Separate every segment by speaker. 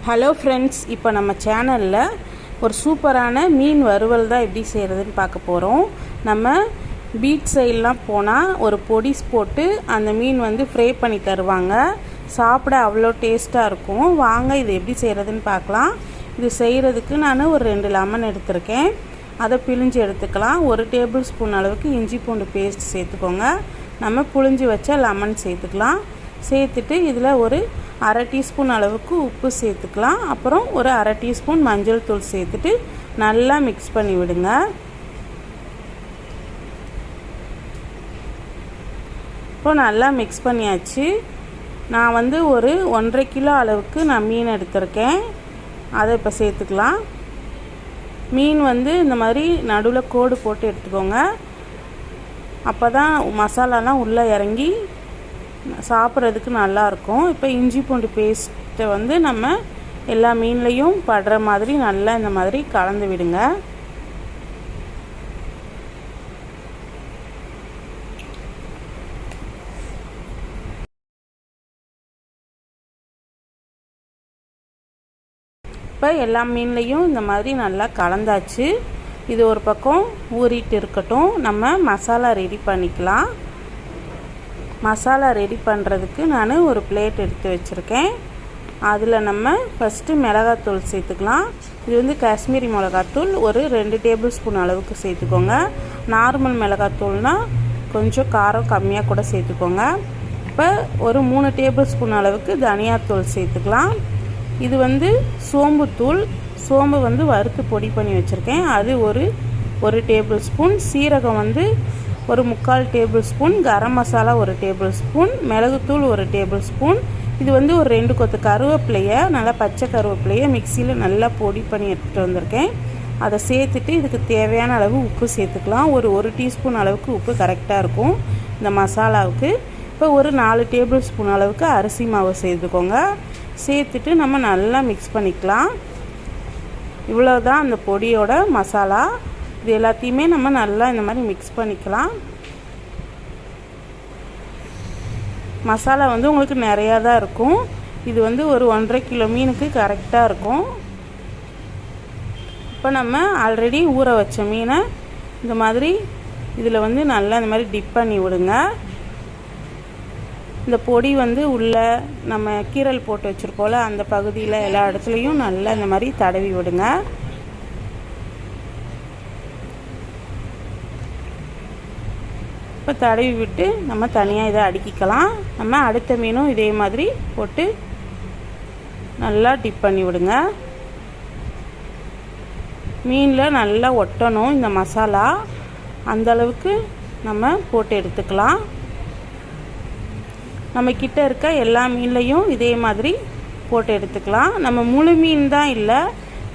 Speaker 1: Hello friends, இப்போ நம்ம சேனலில் ஒரு சூப்பரான மீன் வறுவல் தான் எப்படி செய்கிறதுன்னு பார்க்க போகிறோம். நம்ம பீச் சைட்லாம் போனால் ஒரு பொடிஸ் போட்டு அந்த மீன் ஃப்ரை பண்ணி தருவாங்க. சாப்பிட அவ்வளோ டேஸ்ட்டாக இருக்கும். வாங்க இது எப்படி செய்கிறதுன்னு பார்க்கலாம். இது செய்கிறதுக்கு நான் ஒரு 2 லெமன் எடுத்திருக்கேன். அதை பிழிஞ்சு எடுத்துக்கலாம். 1 டேபிள் ஸ்பூன் அளவுக்கு இஞ்சி பூண்டு பேஸ்ட் சேர்த்துக்கோங்க. நம்ம புழிஞ்சு வச்ச லெமன் சேர்த்துக்கலாம். சேர்த்துட்டு இதில் ஒரு 1/2 டீஸ்பூன் அளவுக்கு உப்பு சேர்த்துக்கலாம். அப்புறம் ஒரு 1/2 டீஸ்பூன் மஞ்சள் தூள் சேர்த்துட்டு நல்லா மிக்ஸ் பண்ணி விடுங்க. இப்போ நல்லா மிக்ஸ் பண்ணியாச்சு. நான் ஒரு 1.5 கிலோ அளவுக்கு நான் மீன் எடுத்திருக்கேன். அதை இப்போ சேர்த்துக்கலாம். மீன் இந்த மாதிரி நடுவில் கோடு போட்டு எடுத்துக்கோங்க. அப்போ தான் மசாலாலாம் உள்ளே இறங்கி சாப்பிட்றதுக்கு நல்லாயிருக்கும். இப்போ இஞ்சி பூண்டு பேஸ்ட்டை நம்ம எல்லா மீன்லேயும் படுற மாதிரி நல்லா இந்த மாதிரி கலந்து விடுங்க. இப்போ எல்லா மீன்லேயும் இந்த மாதிரி நல்லா கலந்தாச்சு. இது ஒரு பக்கம் ஊறிட்டு இருக்கட்டும். நம்ம மசாலா ரெடி பண்ணிக்கலாம். மசாலா ரெடி பண்ணுறதுக்கு நான் ஒரு பிளேட் எடுத்து வச்சுருக்கேன். அதில் நம்ம ஃபஸ்ட்டு மிளகாத்தூள் சேர்த்துக்கலாம். இது காஷ்மீரி மிளகாத்தூள் ஒரு 2 டேபிள் ஸ்பூன் அளவுக்கு சேர்த்துக்கோங்க. நார்மல் மிளகாத்தூள்னால் கொஞ்சம் காரம் கம்மியாக கூட சேர்த்துக்கோங்க. இப்போ ஒரு 3 டேபிள் ஸ்பூன் அளவுக்கு தனியாத்தூள் சேர்த்துக்கலாம். இது சோம்புத்தூள். சோம்பு வறுத்து பொடி பண்ணி வச்சுருக்கேன். அது ஒரு டேபிள் ஸ்பூன். சீரகம் ஒரு 3/4 table spoon. Garam masala 1 table spoon. மிளகுத்தூள் 1 டேபிள் ஸ்பூன். இது ஒரு 2 கொத்து கருவேப்பிலையை, நல்லா பச்சை கருவேப்பிலையை மிக்சியில் நல்லா பொடி பண்ணி எடுத்துகிட்டு வந்திருக்கேன். அதை சேர்த்துட்டு இதுக்கு தேவையான அளவு உப்பு சேர்த்துக்கலாம். ஒரு டீஸ்பூன் அளவுக்கு உப்பு கரெக்டாக இருக்கும் இந்த மசாலாவுக்கு. இப்போ ஒரு 4 டேபிள் ஸ்பூன் அளவுக்கு அரிசி மாவு சேர்த்துக்கோங்க. சேர்த்துட்டு நம்ம நல்லா மிக்ஸ் பண்ணிக்கலாம். இவ்வளோதான் அந்த பொடியோட மசாலா. இது எல்லாத்தையுமே நம்ம நல்லா இந்த மாதிரி மிக்ஸ் பண்ணிக்கலாம். மசாலா உங்களுக்கு நிறையா தான் இருக்கும். இது ஒரு 1.5 கிலோ மீனுக்கு கரெக்டாக இருக்கும். இப்போ நம்ம ஆல்ரெடி ஊற வச்ச மீனை இந்த மாதிரி இதில் நல்லா இந்த மாதிரி டிப் பண்ணி விடுங்க. இந்த பொடி உள்ளே நம்ம கீரல் போட்டு வச்சுருப்போல அந்த பகுதியில் எல்லா இடத்துலையும் நல்லா இந்த மாதிரி தடவி விடுங்க. இப்போ தடவி விட்டு நம்ம தனியாக இதை அடுக்கிக்கலாம். நம்ம அடுத்த மீனும் இதே மாதிரி போட்டு நல்லா டிப் பண்ணி விடுங்க. மீனில் நல்லா ஒட்டணும் இந்த மசாலா. அந்தளவுக்கு நம்ம போட்டு எடுத்துக்கலாம். நம்ம கிட்ட இருக்க எல்லா மீன்லையும் இதே மாதிரி போட்டு எடுத்துக்கலாம். நம்ம முழு மீன் தான் இல்லை,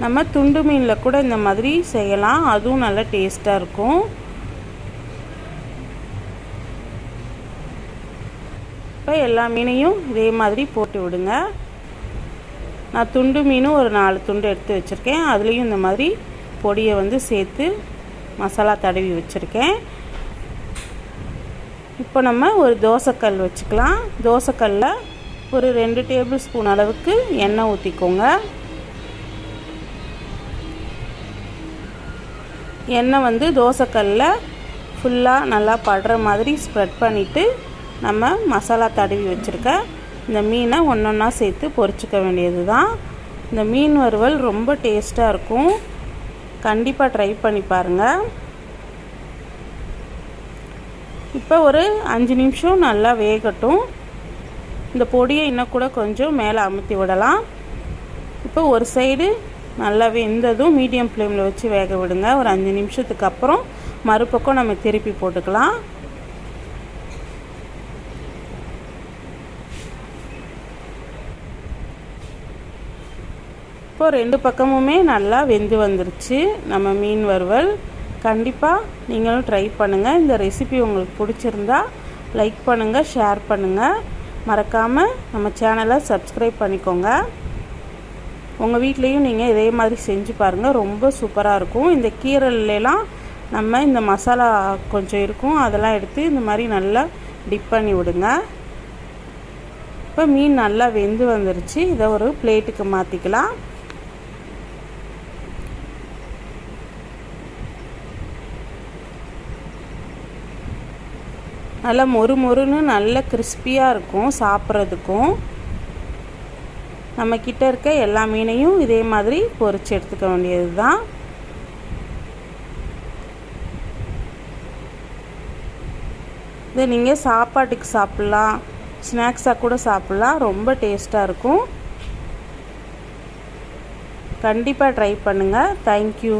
Speaker 1: நம்ம துண்டு மீனில் கூட இந்த மாதிரி செய்யலாம். அதுவும் நல்லா டேஸ்ட்டாக இருக்கும். இப்போ எல்லா மீனையும் இதே மாதிரி போட்டு விடுங்க. நான் துண்டு மீனும் ஒரு 4 துண்டு எடுத்து வச்சுருக்கேன். அதுலேயும் இந்த மாதிரி பொடியை சேர்த்து மசாலா தடவி வச்சுருக்கேன். இப்போ நம்ம ஒரு தோசைக்கல் வச்சுக்கலாம். தோசைக்கல்லில் ஒரு 2 டேபிள் ஸ்பூன் அளவுக்கு எண்ணெய் ஊற்றிக்கோங்க. எண்ணெய் தோசைக்கல்லில் ஃபுல்லாக நல்லா படுற மாதிரி ஸ்ப்ரெட் பண்ணிவிட்டு நம்ம மசாலா தடவி வச்சுருக்க இந்த மீனை ஒன்றா சேர்த்து பொரிச்சிக்க வேண்டியது தான். இந்த மீன் வறுவல் ரொம்ப டேஸ்ட்டாக இருக்கும். கண்டிப்பாக ட்ரை பண்ணி பாருங்கள். இப்போ ஒரு 5 நிமிஷம் நல்லா வேகட்டும். இந்த பொடியை இன்னும் கூட கொஞ்சம் மேலே அமுத்தி விடலாம். இப்போ ஒரு சைடு நல்லா வெந்ததும் மீடியம் ஃப்ளேமில் வச்சு வேக விடுங்க. ஒரு 5 நிமிஷத்துக்கு அப்புறம் மறுபக்கம் நம்ம திருப்பி போட்டுக்கலாம். இப்போ 2 பக்கமுமே நல்லா வெந்து வந்துருச்சு நம்ம மீன் வறுவல். கண்டிப்பாக நீங்களும் ட்ரை பண்ணுங்கள். இந்த ரெசிபி உங்களுக்கு பிடிச்சிருந்தா லைக் பண்ணுங்கள், ஷேர் பண்ணுங்கள். மறக்காமல் நம்ம சேனலை சப்ஸ்கிரைப் பண்ணிக்கோங்க. உங்கள் வீட்லேயும் நீங்கள் இதே மாதிரி செஞ்சு பாருங்கள். ரொம்ப சூப்பராக இருக்கும். இந்த கீரல்லாம் நம்ம இந்த மசாலா கொஞ்சம் இருக்கும், அதெல்லாம் எடுத்து இந்த மாதிரி நல்லா டிப் பண்ணி விடுங்க. இப்போ மீன் நல்லா வெந்து வந்துருச்சு. இதை ஒரு பிளேட்டுக்கு மாற்றிக்கலாம். நல்லா மொறு மொறுன்னு நல்ல கிறிஸ்பியாக இருக்கும் சாப்பிட்றதுக்கும். நம்ம கிட்ட இருக்க எல்லா மீனையும் இதே மாதிரி பொரிச்சு எடுத்துக்க வேண்டியது தான். இதை நீங்கள் சாப்பாட்டுக்கு சாப்பிட்லாம், ஸ்நாக்ஸாக கூட சாப்பிட்லாம். ரொம்ப டேஸ்ட்டாக இருக்கும். கண்டிப்பாக ட்ரை பண்ணுங்கள். தேங்க்யூ.